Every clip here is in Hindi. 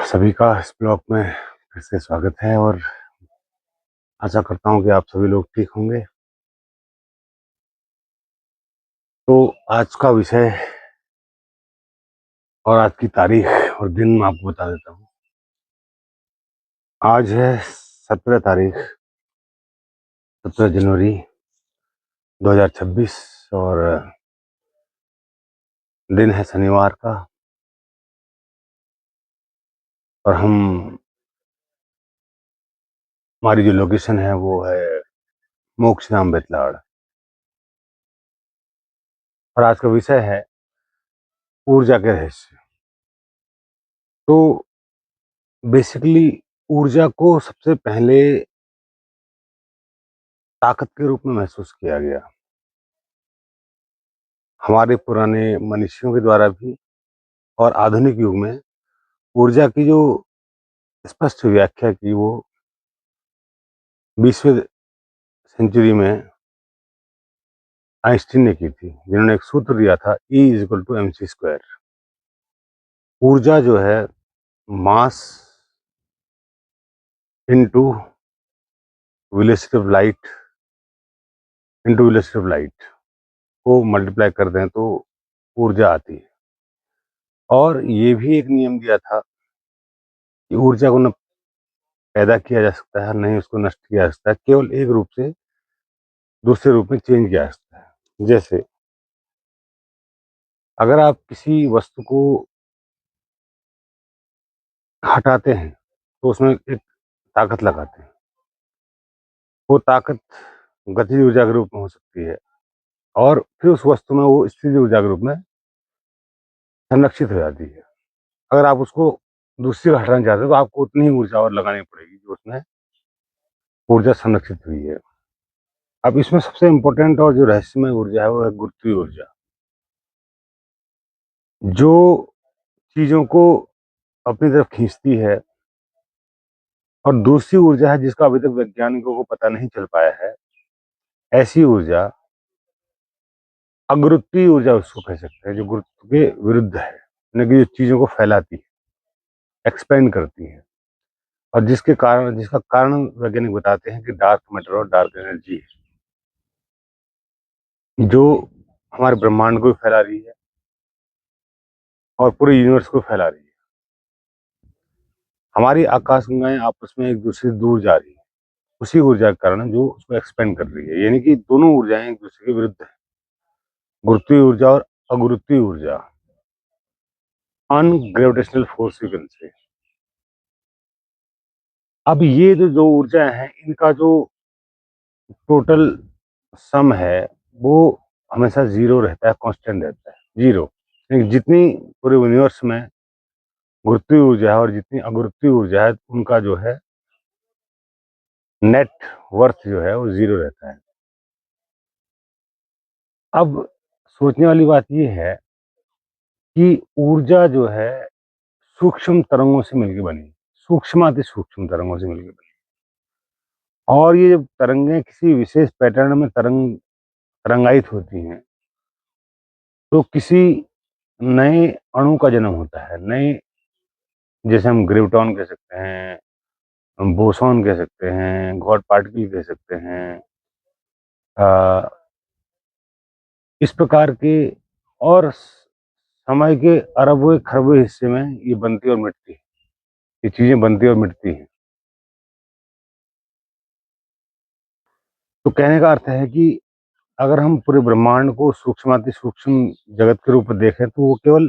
सभी का इस ब्लॉग में फिर से स्वागत है और आशा करता हूँ कि आप सभी लोग ठीक होंगे। तो आज का विषय और आज की तारीख और दिन मैं आपको बता देता हूँ। आज है 17 तारीख 17 जनवरी 2026 और दिन है शनिवार का। और हमारी जो लोकेशन है वो है मोक्षधाम बेतलाड़। और आज का विषय है ऊर्जा के रहस्य। तो बेसिकली ऊर्जा को सबसे पहले ताकत के रूप में महसूस किया गया, हमारे पुराने मनुष्यों के द्वारा भी। और आधुनिक युग में ऊर्जा की जो स्पष्ट व्याख्या की वो 20वीं सेंचुरी में आइंस्टीन ने की थी, जिन्होंने एक सूत्र दिया था E = mc²। ऊर्जा जो है mass into velocity of light into velocity of light को मल्टीप्लाई कर दें तो ऊर्जा आती है। और ये भी एक नियम दिया था कि ऊर्जा को न पैदा किया जा सकता है, न ही उसको नष्ट किया जा सकता है, केवल एक रूप से दूसरे रूप में चेंज किया जा सकता है। जैसे अगर आप किसी वस्तु को हटाते हैं तो उसमें एक ताकत लगाते हैं, वो ताकत गतिज ऊर्जा के रूप में हो सकती है और फिर उस वस्तु में वो स्थितिज ऊर्जा के रूप में संरक्षित हो जाती है। अगर आप उसको दूसरी जगह हटाना चाहते हो तो आपको उतनी ही ऊर्जा और लगानी पड़ेगी जो उसमें ऊर्जा संरक्षित हुई है। अब इसमें सबसे इम्पोर्टेंट और जो रहस्यमय ऊर्जा है वो है गुरुत्वीय ऊर्जा, जो चीजों को अपनी तरफ खींचती है। और दूसरी ऊर्जा है जिसका अभी तक वैज्ञानिकों को पता नहीं चल पाया है, ऐसी ऊर्जा अगुरुत्वीय ऊर्जा उसको कह सकते हैं, जो गुरुत्व के विरुद्ध है, यानी कि जो चीजों को फैलाती है, एक्सपेंड करती है। और जिसका कारण वैज्ञानिक बताते हैं कि डार्क मैटर और डार्क एनर्जी है, जो हमारे ब्रह्मांड को भी फैला रही है और पूरे यूनिवर्स को फैला रही है। हमारी आकाश गंगाएं आपस में एक दूसरे से दूर जा रही है उसी ऊर्जा के कारण, जो उसको एक्सपेंड कर रही है। यानी कि दोनों ऊर्जाएं एक दूसरे के विरुद्ध है, गुरुत्वीय ऊर्जा और अगुरुत्वीय ऊर्जा, अनग्रेविटेशनल फोर्स यू कैन से। अब ये जो दो ऊर्जा हैं, इनका जो टोटल सम है वो हमेशा जीरो रहता है, कांस्टेंट रहता है, जीरो। यानी जितनी पूरे यूनिवर्स में गुरुत्वीय ऊर्जा है और जितनी अगुरुत्वीय ऊर्जा है, उनका जो है नेट वर्थ जो है वो जीरो रहता है। अब सोचने वाली बात यह है कि ऊर्जा जो है सूक्ष्म तरंगों से मिलकर बनी, सूक्ष्माति सूक्ष्म तरंगों से मिलकर बनी। और ये जब तरंगें किसी विशेष पैटर्न में तरंगायित होती हैं तो किसी नए अणु का जन्म होता है। नए, जैसे हम ग्रेविटॉन कह सकते हैं, हम बोसॉन कह सकते हैं, गॉड पार्टिकल कह सकते हैं, अ, इस प्रकार के। और समय के अरबों खरबों हिस्से में ये बनती और मिटती है, ये चीजें बनती और मिटती हैं। तो कहने का अर्थ है कि अगर हम पूरे ब्रह्मांड को सूक्ष्माति सूक्ष्म जगत के रूप में देखें तो वो केवल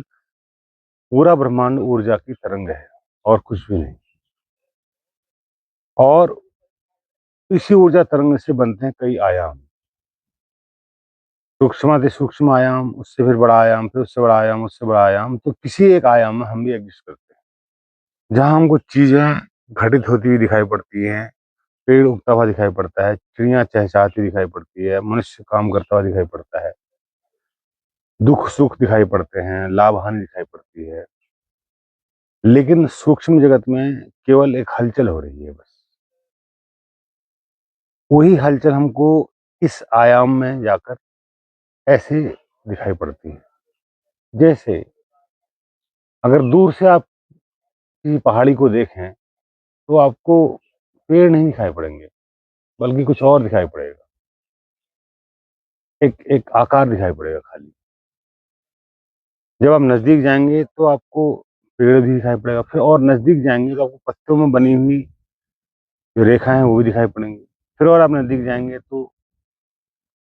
पूरा ब्रह्मांड ऊर्जा की तरंग है और कुछ भी नहीं। और इसी ऊर्जा तरंग से बनते हैं कई आयाम, सूक्ष्माति सूक्ष्म आयाम, उससे फिर बड़ा आयाम, फिर उससे बड़ा आयाम, उससे बड़ा आयाम। तो किसी एक आयाम में हम भी एग्जिस्ट करते हैं, जहां हमको चीजें घटित होती हुई दिखाई पड़ती हैं, पेड़ उगता हुआ दिखाई पड़ता है, चिड़िया चहचहाती दिखाई पड़ती है, मनुष्य काम करता हुआ दिखाई पड़ता है, दुख सुख दिखाई पड़ते हैं, लाभ हानि दिखाई पड़ती है। लेकिन सूक्ष्म जगत में केवल एक हलचल हो रही है बस। वही हलचल हमको इस आयाम में जाकर ऐसे दिखाई पड़ती है। जैसे अगर दूर से आप किसी पहाड़ी को देखें, तो आपको पेड़ नहीं दिखाई पड़ेंगे, बल्कि कुछ और दिखाई पड़ेगा। एक एक आकार दिखाई पड़ेगा खाली। जब आप नज़दीक जाएँगे तो आपको पेड़ भी दिखाई पड़ेगा, फिर और नज़दीक जाएँगे तो आपको पत्तों में बनी हुई जो रेखाएँ हैं वो भी दिखाई पड़ेंगी। फिर और आप नज़दीक जाएँगे तो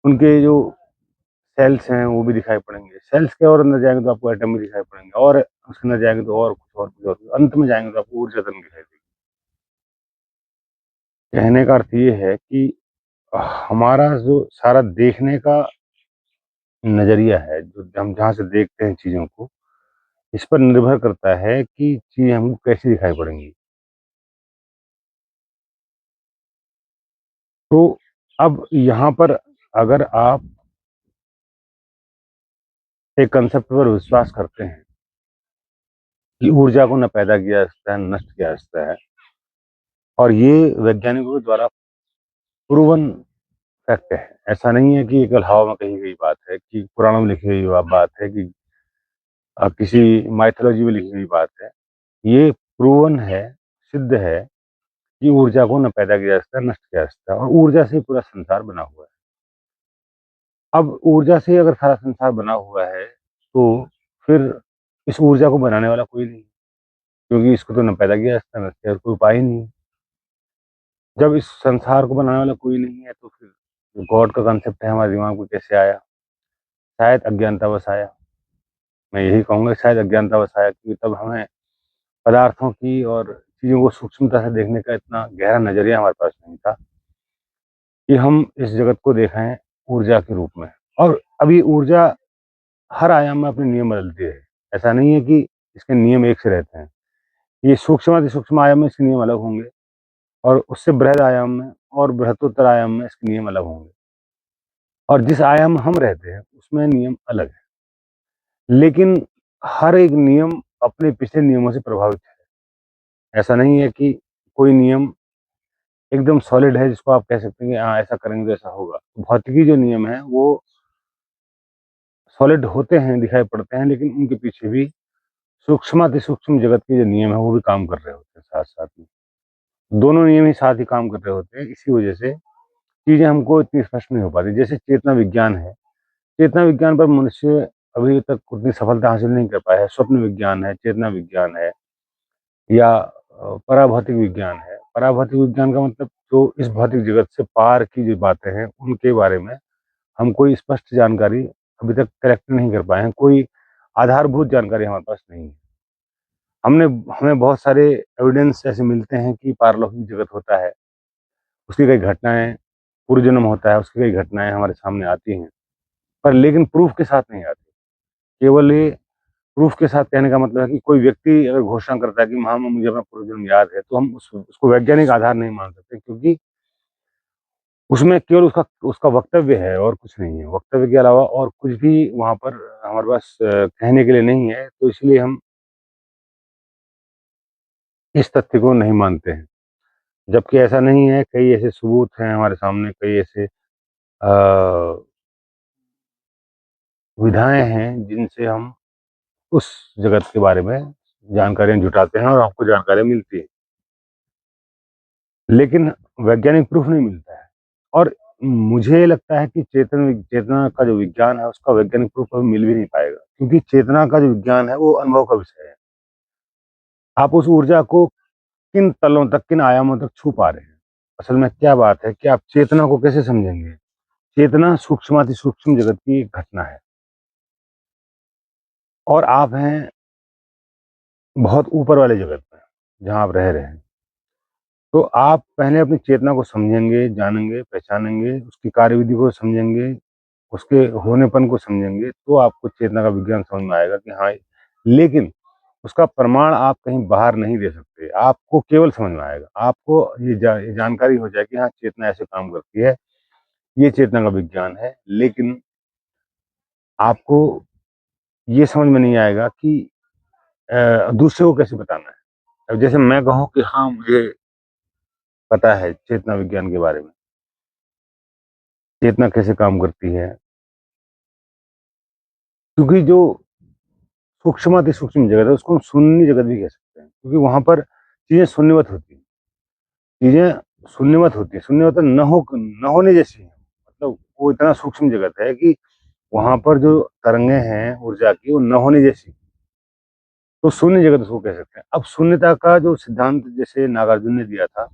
उनके जो सेल्स हैं वो भी दिखाई पड़ेंगे। सेल्स के और अंदर जाएँगे तो आपको एटम भी दिखाई पड़ेंगे, और उसके अंदर जाएँगे तो और कुछ और कुछ और। अंत में जाएँगे तो आपको ऊर्जा तक दिखाई देगी। कहने का अर्थ ये है कि हमारा जो सारा देखने का नज़रिया है, जो हम जहाँ से देखते हैं चीज़ों को, इस पर निर्भर करता है कि चीज़ें हमको कैसी दिखाई पड़ेंगी। तो अब यहाँ पर अगर आप एक कांसेप्ट पर विश्वास करते हैं कि ऊर्जा को न पैदा किया जा सकता है, न नष्ट किया जा सकता है, और ये वैज्ञानिकों के द्वारा प्रूवन फैक्ट है। ऐसा नहीं है कि ये केवल हवा में कही गई बात है, कि पुराणों में लिखी गई बात है, कि किसी माइथोलॉजी में लिखी गई बात है। ये प्रूवन है, सिद्ध है कि ऊर्जा को न पैदा किया जा सकता है, नष्ट किया जा सकता है, और ऊर्जा से ही पूरा संसार बना हुआ है। अब ऊर्जा से अगर सारा संसार बना हुआ है, तो फिर इस ऊर्जा को बनाने वाला कोई नहीं, क्योंकि इसको तो न पैदा किया जा सकता है, नष्ट किया, कोई उपाय ही नहीं है। जब इस संसार को बनाने वाला कोई नहीं है, तो फिर जो गॉड का कांसेप्ट है हमारे दिमाग में कैसे आया? शायद अज्ञानतावश आया। मैं यही कहूँगा, शायद अज्ञानतावश आया, क्योंकि तब हमें पदार्थों की और चीज़ों को सूक्ष्मता से देखने का इतना गहरा नज़रिया हमारे पास नहीं था कि हम इस जगत को देखें ऊर्जा के रूप में। और अब ये ऊर्जा हर आयाम में अपने नियम बदलती है। ऐसा नहीं है कि इसके नियम एक से रहते हैं। ये सूक्ष्म सूक्ष्म आयाम में इसके नियम अलग होंगे, और उससे बृहद आयाम में और बृहत्तोत्तर आयाम में इसके नियम अलग होंगे, और जिस आयाम में हम रहते हैं उसमें नियम अलग है। लेकिन हर एक नियम अपने पिछले नियमों से प्रभावित है। ऐसा नहीं है कि कोई नियम एकदम सॉलिड है जिसको आप कह सकते हैं कि हाँ, ऐसा करेंगे तो ऐसा होगा। भौतिकी जो नियम है वो सॉलिड होते हैं, दिखाई पड़ते हैं, लेकिन उनके पीछे भी सूक्ष्म जगत के जो नियम है वो भी काम कर रहे होते हैं साथ साथ में। दोनों नियम ही साथ ही काम कर रहे होते हैं, इसी वजह से चीजें हमको इतनी स्पष्ट नहीं हो पाती। जैसे चेतना विज्ञान है, चेतना विज्ञान पर मनुष्य अभी तक उतनी सफलता हासिल नहीं कर पाया है। स्वप्न विज्ञान है, चेतना विज्ञान है, या पराभौतिक विज्ञान है। पराभौतिक विज्ञान का मतलब जो इस भौतिक जगत से पार की जो बातें हैं उनके बारे में हम कोई स्पष्ट जानकारी अभी तक कलेक्ट नहीं कर पाए हैं, कोई आधारभूत जानकारी हमारे पास नहीं है। हमने हमें बहुत सारे एविडेंस ऐसे मिलते हैं कि पारलौकिक जगत होता है, उसकी कई घटनाएँ, पूर्व जन्म होता है, उसकी कई घटनाएँ हमारे सामने आती हैं, पर लेकिन प्रूफ के साथ नहीं आती। केवल ये प्रूफ के साथ कहने का मतलब है कि कोई व्यक्ति अगर घोषणा करता है कि हाँ, मुझे अपना पूर्व जन्म याद है, तो हम उसको वैज्ञानिक आधार नहीं मान सकते, क्योंकि उसमें केवल उसका उसका वक्तव्य है और कुछ नहीं है। वक्तव्य के अलावा और कुछ भी वहाँ पर हमारे पास कहने के लिए नहीं है, तो इसलिए हम इस तथ्य को नहीं मानते हैं। जबकि ऐसा नहीं है, कई ऐसे सबूत हैं हमारे सामने, कई ऐसे विधाएँ हैं जिनसे हम उस जगत के बारे में जानकारियाँ जुटाते हैं और आपको जानकारियाँ मिलती हैं। लेकिन वैज्ञानिक प्रूफ नहीं मिलता है, और मुझे लगता है कि चेतना का जो विज्ञान है उसका वैज्ञानिक प्रूफ कभी मिल भी नहीं पाएगा, क्योंकि चेतना का जो विज्ञान है वो अनुभव का विषय है। आप उस ऊर्जा को किन तलों तक, किन आयामों तक छू पा रहे हैं। असल में क्या बात है कि आप चेतना को कैसे समझेंगे? चेतना सूक्ष्माति सूक्ष्म जगत की एक घटना है, और आप हैं बहुत ऊपर वाले जगत में, जहाँ आप रह रहे हैं। तो आप पहले अपनी चेतना को समझेंगे, जानेंगे, पहचानेंगे, उसकी कार्यविधि को समझेंगे, उसके होनेपन को समझेंगे, तो आपको चेतना का विज्ञान समझ में आएगा कि हाँ, लेकिन उसका प्रमाण आप कहीं बाहर नहीं दे सकते। आपको केवल समझ में आएगा। आपको ये जानकारी हो जाए कि हाँ, चेतना ऐसे काम करती है, ये चेतना का विज्ञान है, लेकिन आपको ये समझ में नहीं आएगा कि दूसरे को कैसे बताना है। अब जैसे मैं कहूँ कि हाँ, मुझे पता है चेतना विज्ञान के बारे में, चेतना कैसे काम करती है, क्योंकि जो सूक्ष्माति सूक्ष्म जगत है उसको हम शून्य जगत भी कह सकते हैं। क्योंकि वहाँ पर चीज़ें शून्यवत होती हैं, चीज़ें शून्यवत होती हैं, शून्य मतलब न होने जैसी हैं। मतलब वो इतना सूक्ष्म जगत है कि वहाँ पर जो तरंगें हैं ऊर्जा की, वो न होने जैसी। तो शून्य जगत उसको कह सकते हैं। अब शून्यता का जो सिद्धांत जैसे नागार्जुन ने दिया था,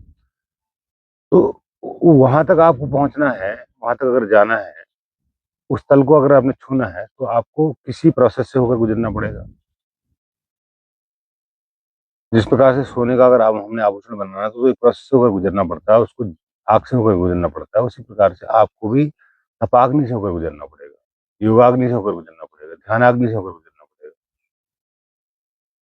तो वहां तक आपको पहुंचना है, वहां तक अगर जाना है, उस तल को अगर आपने छूना है, तो आपको किसी प्रोसेस से होकर गुजरना पड़ेगा। जिस प्रकार से सोने का अगर आप हमने आभूषण बनाना है, तो वो एक प्रोसेस से होकर गुजरना पड़ता है, उसको आग से होकर गुजरना पड़ता है। उसी प्रकार से आपको भी तपाग्नि से होकर गुजरना पड़ेगा, योगाग्नि से होकर गुजरना पड़ेगा, ध्यानाग्नि से होकर गुजरना पड़ेगा।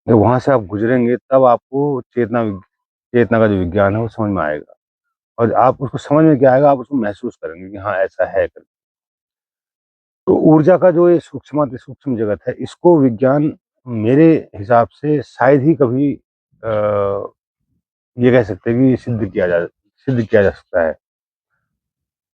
जब वहां से आप गुजरेंगे, तब आपको चेतना का जो विज्ञान है वो समझ में आएगा। और आप उसको समझ में क्या आएगा, आप उसको महसूस करेंगे कि हाँ ऐसा है करके। तो ऊर्जा का जो ये सूक्ष्माति सूक्ष्म जगत है, इसको विज्ञान मेरे हिसाब से शायद ही कभी ये कह सकते हैं कि सिद्ध किया जा सकता है।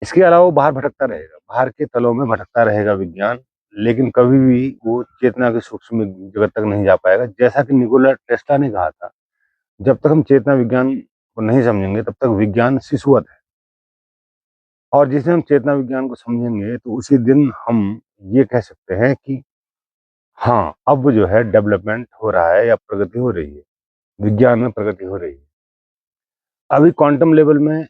इसके अलावा वो बाहर भटकता रहेगा, बाहर के तलों में भटकता रहेगा विज्ञान, लेकिन कभी भी वो चेतना के सूक्ष्म जगत तक नहीं जा पाएगा। जैसा कि निकोला टेस्ला ने कहा था, जब तक हम चेतना विज्ञान को नहीं समझेंगे, तब तक विज्ञान शिशुवत है। और जिस दिन हम चेतना विज्ञान को समझेंगे, तो उसी दिन हम ये कह सकते हैं कि हाँ, अब जो है डेवलपमेंट हो रहा है या प्रगति हो रही है, विज्ञान में प्रगति हो रही है। अभी क्वांटम लेवल में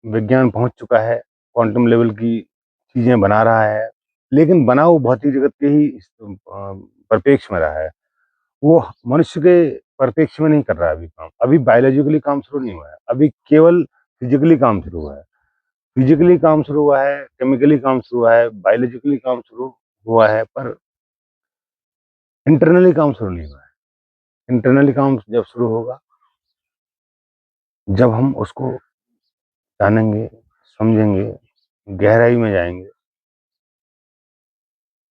विज्ञान पहुंच चुका है, क्वांटम लेवल की चीजें बना रहा है, लेकिन बना वो भौतिक जगत के ही परिप्रेक्ष्य में रहा है। वो मनुष्य के परिप्रेक्ष्य में नहीं कर रहा है अभी काम। अभी बायोलॉजिकली काम शुरू नहीं हुआ है, अभी केवल फिजिकली काम शुरू हुआ है। फिजिकली काम शुरू हुआ है, केमिकली काम शुरू हुआ है, बायोलॉजिकली काम शुरू हुआ है, पर इंटरनली काम शुरू नहीं हुआ है। इंटरनली काम जब शुरू होगा, जब हम उसको जानेंगे, समझेंगे, गहराई में जाएंगे,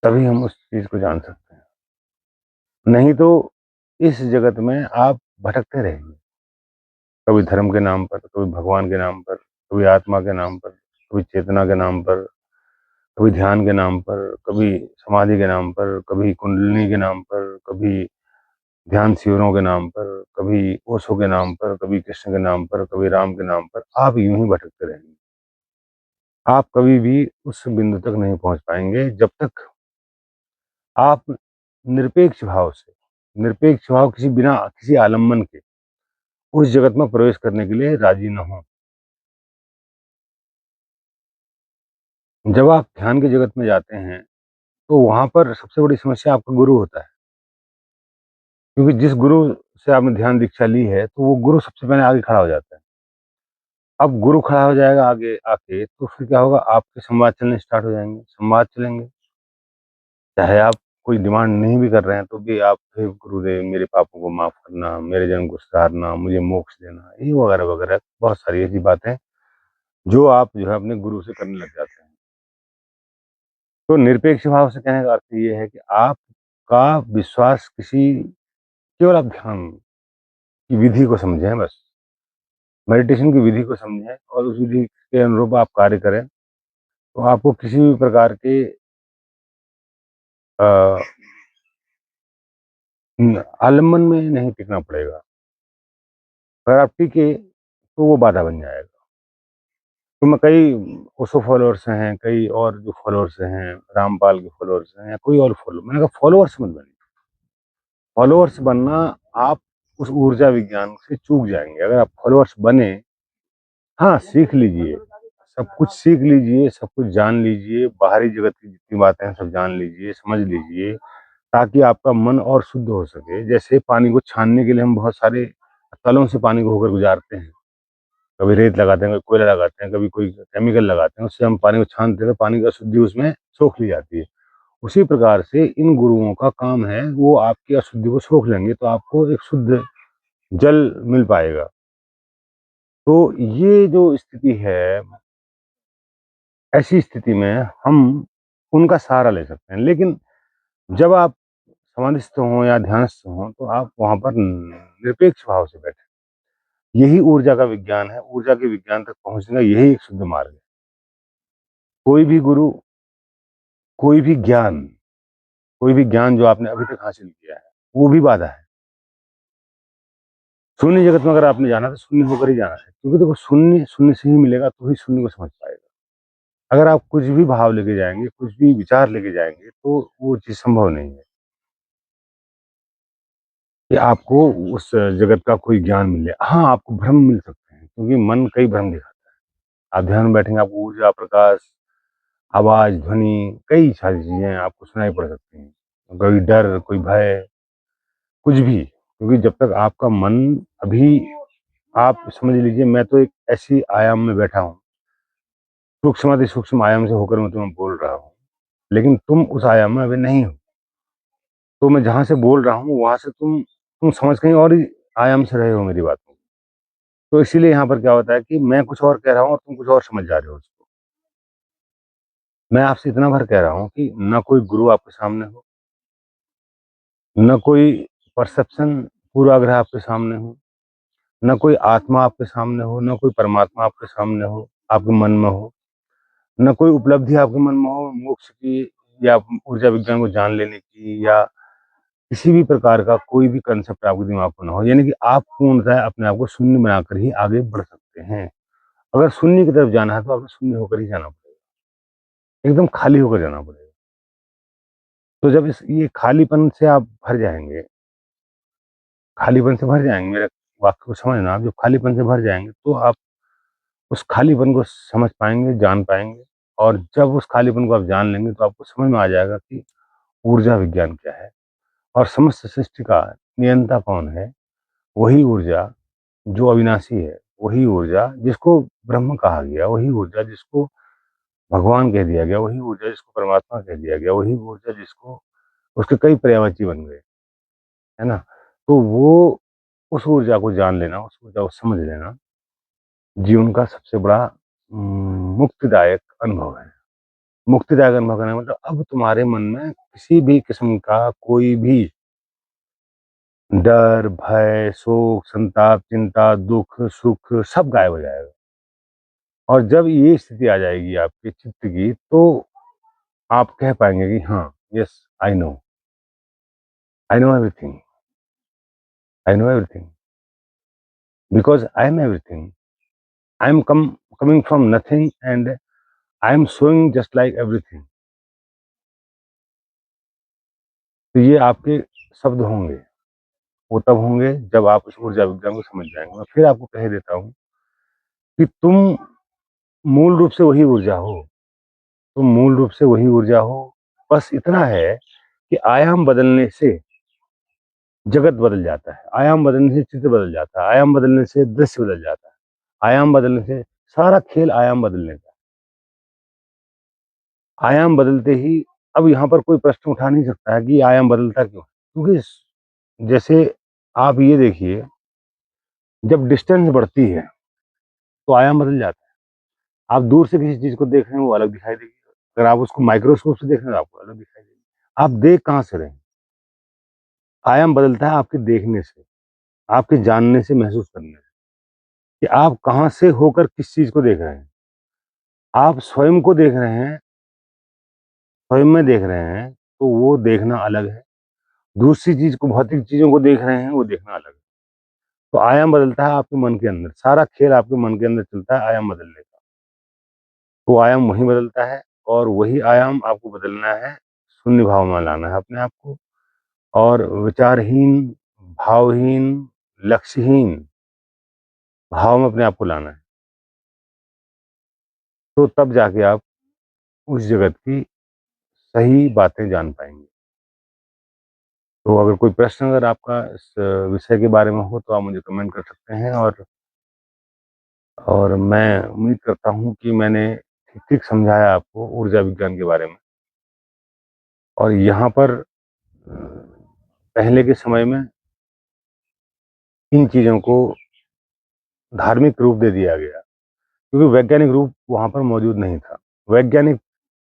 तभी हम उस चीज को जान सकते हैं। नहीं तो इस जगत में आप भटकते रहेंगे, कभी धर्म के नाम पर, कभी भगवान के नाम पर, कभी आत्मा के नाम पर, कभी चेतना के नाम पर, कभी ध्यान के नाम पर, कभी समाधि के नाम पर, कभी कुंडलिनी के नाम पर, कभी ध्यान शिविरों के नाम पर, कभी ओशो के नाम पर, कभी कृष्ण के नाम पर, कभी राम के नाम पर। आप यूं ही भटकते रहेंगे, आप कभी भी उस बिंदु तक नहीं पहुंच पाएंगे, जब तक आप निरपेक्ष भाव किसी बिना किसी आलम्बन के उस जगत में प्रवेश करने के लिए राजी न हो। जब आप ध्यान की जगत में जाते हैं, तो वहां पर सबसे बड़ी समस्या आपका गुरु होता है। क्योंकि जिस गुरु से आपने ध्यान दीक्षा ली है, तो वो गुरु सबसे पहले आगे खड़ा हो जाता है। अब गुरु खड़ा हो जाएगा आगे आके, तो फिर क्या होगा, आपके संवाद चलने स्टार्ट हो जाएंगे, संवाद चलेंगे। चाहे आप कोई डिमांड नहीं भी कर रहे हैं, तो भी आप, हे गुरुदेव मेरे पापों को माफ करना, मेरे जन्म को सुधारना, मुझे मोक्ष देना, ये वगैरह वगैरह बहुत सारी ऐसी बातें जो आप जो है अपने गुरु से करने लग जाते हैं। तो निरपेक्ष भाव से कहने का अर्थ ये है कि आपका विश्वास किसी, केवल आप ध्यान की विधि को समझें, बस मेडिटेशन की विधि को समझें और उस विधि के अनुरूप आप कार्य करें, तो आपको किसी भी प्रकार के अ, आलम्बन में नहीं टिकना पड़ेगा। अगर आप टिके, तो वो बाधा बन जाएगा। तो मैं कई ओशो फॉलोअर्स हैं, कई और जो फॉलोअर्स हैं, रामपाल के फॉलोअर्स हैं या कोई और मैंने कहा फॉलोअर्स मत बनिए। फॉलोअर्स बनना, आप उस ऊर्जा विज्ञान से चूक जाएँगे। अगर आप फॉलोअर्स बने, हाँ, सीख लीजिए, सब कुछ सीख लीजिए, सब कुछ जान लीजिए, बाहरी जगत की जितनी बातें हैं सब जान लीजिए, समझ लीजिए, ताकि आपका मन और शुद्ध हो सके। जैसे पानी को छानने के लिए हम बहुत सारे तलों से पानी को होकर गुजारते हैं। कभी रेत लगाते हैं, कभी कोयला लगाते हैं, कभी कोई केमिकल लगाते हैं, उससे हम पानी को छानते हैं, तो पानी की अशुद्धि उसमें सोख ली जाती है। उसी प्रकार से इन गुरुओं का काम है, वो आपकी अशुद्धि को सोख लेंगे, तो आपको एक शुद्ध जल मिल पाएगा। तो ये जो स्थिति है, ऐसी स्थिति में हम उनका सहारा ले सकते हैं। लेकिन जब आप समाधिस्थ हों या ध्यानस्थ हों, तो आप वहाँ पर निरपेक्ष भाव से बैठें। यही ऊर्जा का विज्ञान है, ऊर्जा के विज्ञान तक पहुँचने का यही एक शुद्ध मार्ग है। कोई भी गुरु, कोई भी ज्ञान, कोई भी ज्ञान जो आपने अभी तक हासिल किया है, वो भी बाधा है। शून्य जगत में अगर आपने जाना तो शून्य होकर ही जाना है, क्योंकि देखो शून्य शून्य से ही मिलेगा तो ही शून्य को समझ पाएगा। अगर आप कुछ भी भाव लेके जाएंगे, कुछ भी विचार लेके जाएंगे, तो वो चीज संभव नहीं है कि आपको उस जगत का कोई ज्ञान मिले। हाँ, आपको भ्रम मिल सकते हैं, क्योंकि मन कई भ्रम दिखाता है। आप ध्यान में बैठेंगे, आपको ऊर्जा, प्रकाश, आवाज, ध्वनि, कई सारी चीजें आपको सुनाई पड़ सकती हैं। कोई डर, कोई भय, कुछ भी, क्योंकि जब तक आपका मन अभी, आप समझ लीजिए, मैं तो एक ऐसी आयाम में बैठा हूँ, सूक्ष्माति सूक्ष्म आयाम से होकर मैं तुम्हें बोल रहा हूँ, लेकिन तुम उस आयाम में अभी नहीं हो। तो मैं जहां से बोल रहा हूँ वहां से तुम समझ कहीं और ही आयाम से रहे हो मेरी बात को। तो इसीलिए यहाँ पर क्या होता है कि मैं कुछ और कह रहा हूँ और तुम कुछ और समझ जा रहे हो उसको। मैं आपसे इतना भर कह रहा हूँ कि न कोई गुरु आपके सामने हो, न कोई परसेप्शन, पूर्वाग्रह आपके सामने हो, न कोई आत्मा आपके सामने हो, न कोई परमात्मा आपके सामने हो, आपके मन में हो, न कोई उपलब्धि आपके मन में हो मोक्ष की, या ऊर्जा विज्ञान को जान लेने की, या किसी भी प्रकार का कोई भी कंसेप्ट आपके दिमाग में ना हो। यानी कि आप पूर्णतः अपने आप को शून्य बनाकर ही आगे बढ़ सकते हैं। अगर शून्य की तरफ जाना है तो आपको शून्य होकर ही जाना पड़ेगा, एकदम खाली होकर जाना पड़ेगा। तो जब इस ये खालीपन से आप भर जाएंगे, खालीपन से भर जाएंगे, मेरे वाक्य को समझना, आप जब खालीपन से भर जाएंगे तो आप उस खालीपन को समझ पाएंगे, जान पाएंगे। और जब उस खालीपन को आप जान लेंगे तो आपको समझ में आ जाएगा कि ऊर्जा विज्ञान क्या है, और समस्त सृष्टि का नियंता कौन है। वही ऊर्जा जो अविनाशी है, वही ऊर्जा जिसको ब्रह्म कहा गया, वही ऊर्जा जिसको भगवान कह दिया गया, वही ऊर्जा जिसको परमात्मा कह दिया गया, वही ऊर्जा जिसको उसके कई पर्यायवाची बन गए, है ना। तो वो उस ऊर्जा को जान लेना, उस ऊर्जा को समझ लेना जीवन का सबसे बड़ा मुक्तिदायक अनुभव है। मुक्तिदायक अनुभव करने का मतलब अब तुम्हारे मन में किसी भी किस्म का कोई भी डर, भय, शोक, संताप, चिंता, दुख, सुख सब गायब हो जाएगा। और जब ये स्थिति आ जाएगी आपके चित्त की, तो आप कह पाएंगे कि हाँ, yes, I know, I know everything, I know everything, because I am everything, I am coming from nothing and I am showing just like everything. तो ये आपके शब्द होंगे, वो तब होंगे जब आप इस ऊर्जा विज्ञान को समझ जाएंगे। मैं फिर आपको कह देता हूँ कि तुम मूल रूप से वही ऊर्जा हो, तुम मूल रूप से वही ऊर्जा हो। बस इतना है कि आयाम बदलने से जगत बदल जाता है, आयाम बदलने से चित्र बदल जाता है, आयाम बदलने से दृश्य बदल जाता है, आयाम बदलने से सारा खेल आयाम बदलने का। आयाम बदलते ही अब यहाँ पर कोई प्रश्न उठा नहीं सकता है कि आयाम बदलता क्यों है, क्योंकि जैसे आप ये देखिए, जब डिस्टेंस बढ़ती है तो आयाम बदल जाता है। आप दूर से किसी चीज को देख रहे हैं वो अलग दिखाई देगी, अगर आप उसको माइक्रोस्कोप से देख रहे हैं तो आपको अलग दिखाई देगी। आप देख कहाँ से रहे हैं, आयाम बदलता है आपके देखने से, आपके जानने से, महसूस करने से, कि आप कहाँ से होकर किस चीज को देख रहे हैं। आप स्वयं को देख रहे हैं, स्वयं में देख रहे हैं, तो वो देखना अलग है। दूसरी चीज को, भौतिक चीजों को देख रहे हैं, वो देखना अलग है। तो आयाम बदलता है आपके मन के अंदर, सारा खेल आपके मन के अंदर चलता है आयाम बदलने का। तो आयाम वही बदलता है, और वही आयाम आपको बदलना है, शून्य भाव में लाना है अपने आप को, और विचारहीन, भावहीन, लक्ष्यहीन भाव में अपने आप को लाना है। तो तब जाके आप उस जगत की सही बातें जान पाएंगे। तो अगर कोई प्रश्न अगर आपका इस विषय के बारे में हो तो आप मुझे कमेंट कर सकते हैं, और मैं उम्मीद करता हूँ कि मैंने ठीक ठीक समझाया आपको ऊर्जा विज्ञान के बारे में। और यहाँ पर पहले के समय में इन चीज़ों को धार्मिक रूप दे दिया गया, क्योंकि वैज्ञानिक रूप वहाँ पर मौजूद नहीं था। वैज्ञानिक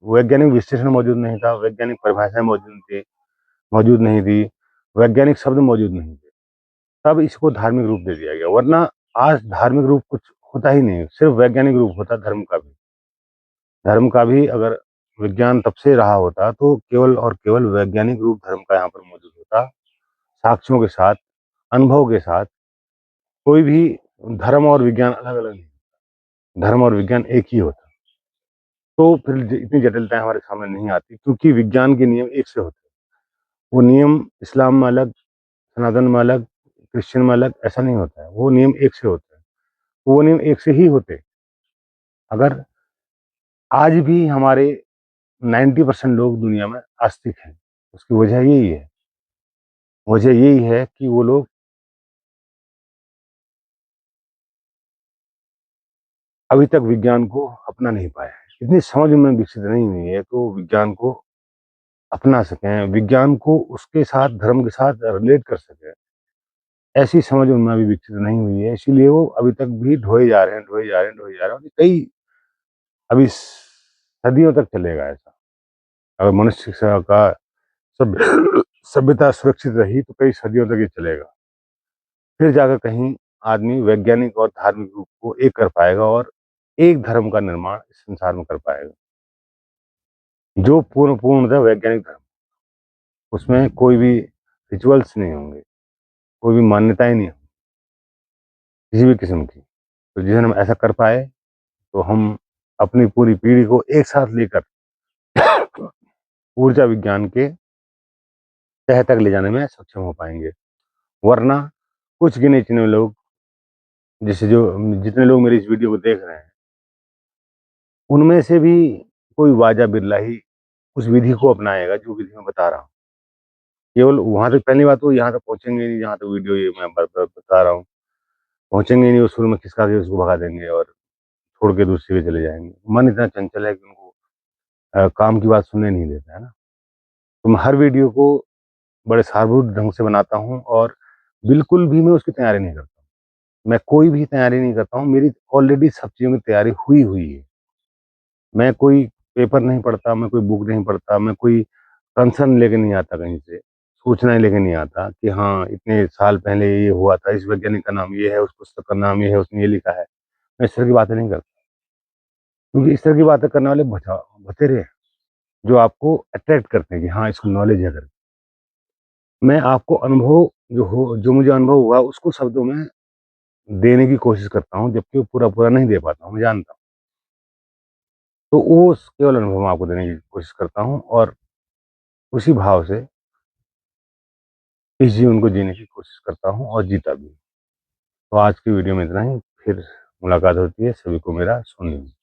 वैज्ञानिक विश्लेषण मौजूद नहीं था, वैज्ञानिक परिभाषाएं मौजूद नहीं थी, वैज्ञानिक शब्द मौजूद नहीं थे। तब इसको धार्मिक रूप दे दिया गया, वरना आज धार्मिक रूप कुछ होता ही नहीं, सिर्फ वैज्ञानिक रूप होता धर्म का भी। धर्म का भी अगर विज्ञान तब से रहा होता तो केवल और केवल वैज्ञानिक रूप धर्म का यहाँ पर मौजूद होता, साक्ष्यों के साथ, अनुभव के साथ, कोई भी धर्म और विज्ञान अलग-अलग नहीं, धर्म और विज्ञान एक ही होता है। तो फिर इतनी जटिलताएँ हमारे सामने नहीं आती, क्योंकि विज्ञान के नियम एक से होते हैं। वो नियम इस्लाम में अलग, सनातन में अलग, क्रिश्चियन में अलग, ऐसा नहीं होता है। वो नियम एक से होते हैं। वो नियम एक से ही होते। अगर आज भी हमारे 90% लोग दुनिया में आस्तिक हैं, उसकी वजह यही है। वजह यही है कि वो लोग अभी तक विज्ञान को अपना नहीं पाए हैं। इतनी समझ उनमें विकसित नहीं हुई है, तो विज्ञान को अपना सकें, विज्ञान को उसके साथ, धर्म के साथ रिलेट कर सकें, ऐसी समझ उनमें अभी विकसित नहीं हुई है। इसीलिए वो अभी तक भी ढोए जा रहे हैं, ढोए जा रहे हैं, ढोए जा रहे हैं, और कई अभी सदियों तक चलेगा ऐसा। अगर मनुष्य का सभ्यता सुरक्षित रही तो कई सदियों तक ये चलेगा। फिर जाकर कहीं आदमी वैज्ञानिक और धार्मिक रूप को एक कर पाएगा और एक धर्म का निर्माण इस संसार में कर पाएगा, जो पूर्णतः वैज्ञानिक धर्म। उसमें कोई भी रिचुअल्स नहीं होंगे, कोई भी मान्यताएं नहीं होंगी किसी भी किस्म की। तो जिस दिन हम ऐसा कर पाए, तो हम अपनी पूरी पीढ़ी को एक साथ लेकर ऊर्जा विज्ञान के तह तक ले जाने में सक्षम हो पाएंगे। वरना कुछ गिने चुने लोग, जैसे जो जितने लोग मेरी इस वीडियो को देख रहे हैं, उनमें से भी कोई वाजा बिरला ही उस विधि को अपनाएगा जो विधि मैं बता रहा हूँ। केवल वहां तक, पहली बात तो यहाँ तक पहुंचेंगे नहीं जहाँ तक वीडियो ये मैं बता रहा हूँ। पहुंचेंगे नहीं, उस में खिसका के उसको भगा देंगे और छोड़ के दूसरी पे चले जाएंगे। मन इतना चंचल है कि उनको काम की बात सुनने नहीं देता है ना। तो मैं हर वीडियो को बड़े सारभूत ढंग से बनाता हूँ, और बिल्कुल भी मैं उसकी तैयारी नहीं करता हूँ। मैं कोई भी तैयारी नहीं करता हूँ, मेरी ऑलरेडी सब चीज़ों की तैयारी हुई हुई है। मैं कोई पेपर नहीं पढ़ता, मैं कोई बुक नहीं पढ़ता, मैं कोई कंसर्न लेके नहीं आता कहीं से, सूचनाएँ लेके नहीं आता कि हाँ, इतने साल पहले ये हुआ था, इस वैज्ञानिक का नाम ये है, उस पुस्तक का नाम ये है, उसने ये लिखा है। मैं इस तरह की बातें नहीं करता, क्योंकि इस तरह की बातें करने वाले बतेरे हैं, जो आपको अट्रैक्ट करते हैं कि हाँ, इसको नॉलेज है करके। मैं आपको अनुभव जो मुझे अनुभव हुआ, उसको शब्दों में देने की कोशिश करता हूँ, जबकि वो पूरा-पूरा नहीं दे पाता हूँ, मैं जानता हूँ। तो वो केवल अनुभव मैं आपको देने की कोशिश करता हूँ, और उसी भाव से इस जीवन को जीने की कोशिश करता हूँ और जीता भी हूँ। तो आज की वीडियो में इतना ही, फिर मुलाकात होती है। सभी को मेरा सुनिए।